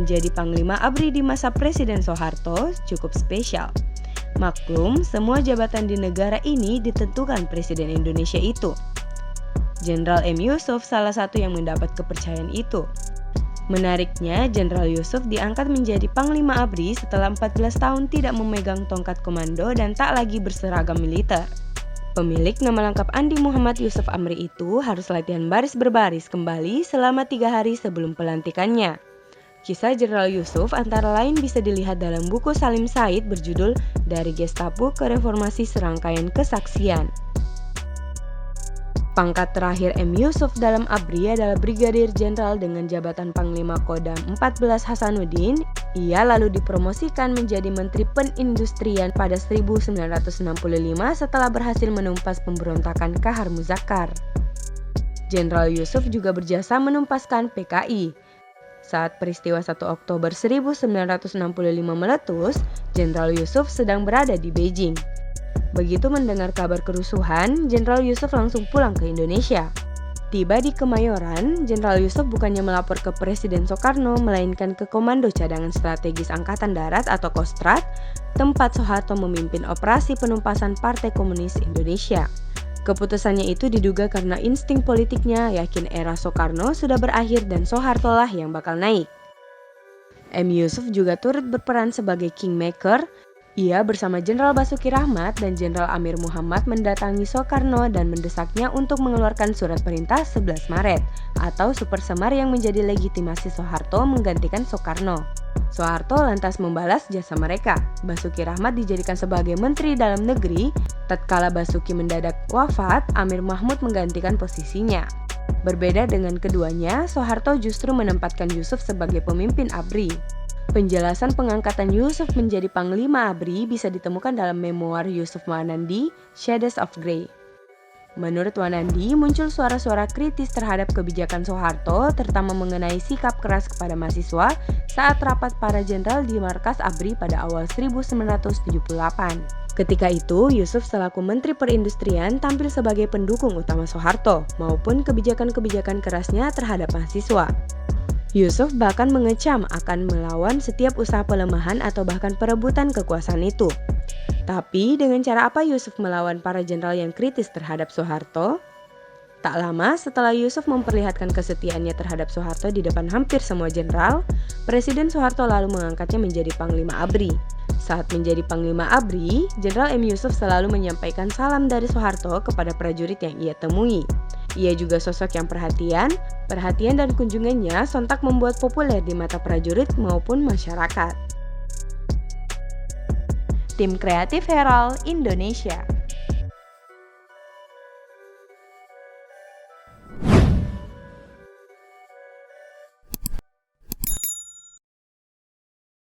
menjadi Panglima ABRI di masa Presiden Soeharto cukup spesial. Maklum, semua jabatan di negara ini ditentukan Presiden Indonesia itu. Jenderal M. Yusuf salah satu yang mendapat kepercayaan itu. Menariknya, Jenderal Yusuf diangkat menjadi Panglima ABRI setelah 14 tahun tidak memegang tongkat komando dan tak lagi berseragam militer. Pemilik nama lengkap Andi Muhammad Yusuf Amri itu harus latihan baris berbaris kembali selama 3 hari sebelum pelantikannya. Kisah Jenderal Yusuf antara lain bisa dilihat dalam buku Salim Said berjudul Dari Gestapo ke Reformasi Serangkaian Kesaksian. Pangkat terakhir M. Yusuf dalam ABRI adalah Brigadir Jenderal dengan jabatan Panglima Kodam 14 Hasanuddin. Ia lalu dipromosikan menjadi Menteri Perindustrian pada 1965 setelah berhasil menumpas pemberontakan Kahar Muzakkar. Jenderal Yusuf juga berjasa menumpaskan PKI. Saat peristiwa 1 Oktober 1965 meletus, Jenderal Yusuf sedang berada di Beijing. Begitu mendengar kabar kerusuhan, Jenderal Yusuf langsung pulang ke Indonesia. Tiba di Kemayoran, Jenderal Yusuf bukannya melapor ke Presiden Soekarno, melainkan ke Komando Cadangan Strategis Angkatan Darat atau Kostrad, tempat Soeharto memimpin operasi penumpasan Partai Komunis Indonesia. Keputusannya itu diduga karena insting politiknya, yakin era Soekarno sudah berakhir dan Soeharto lah yang bakal naik. M. Yusuf juga turut berperan sebagai kingmaker. Ia bersama Jenderal Basuki Rahmat dan Jenderal Amir Muhammad mendatangi Soekarno dan mendesaknya untuk mengeluarkan surat perintah 11 Maret atau Super Semar yang menjadi legitimasi Soeharto menggantikan Soekarno. Soeharto lantas membalas jasa mereka. Basuki Rahmat dijadikan sebagai Menteri Dalam Negeri. Tatkala Basuki mendadak wafat, Amir Mahmud menggantikan posisinya. Berbeda dengan keduanya, Soeharto justru menempatkan Yusuf sebagai pemimpin ABRI. Penjelasan pengangkatan Yusuf menjadi Panglima ABRI bisa ditemukan dalam memoir Yusuf Wanandi, Shades of Grey. Menurut Wanandi, muncul suara-suara kritis terhadap kebijakan Soeharto, terutama mengenai sikap keras kepada mahasiswa saat rapat para jenderal di markas ABRI pada awal 1978. Ketika itu, Yusuf selaku Menteri Perindustrian tampil sebagai pendukung utama Soeharto, maupun kebijakan-kebijakan kerasnya terhadap mahasiswa. Yusuf bahkan mengecam akan melawan setiap usaha pelemahan atau bahkan perebutan kekuasaan itu. Tapi dengan cara apa Yusuf melawan para jenderal yang kritis terhadap Soeharto? Tak lama setelah Yusuf memperlihatkan kesetiaannya terhadap Soeharto di depan hampir semua jenderal, Presiden Soeharto lalu mengangkatnya menjadi Panglima ABRI. Saat menjadi Panglima ABRI, Jenderal M. Yusuf selalu menyampaikan salam dari Soeharto kepada prajurit yang ia temui. Ia juga sosok yang perhatian dan kunjungannya sontak membuat populer di mata prajurit maupun masyarakat. Tim Kreatif Herald Indonesia.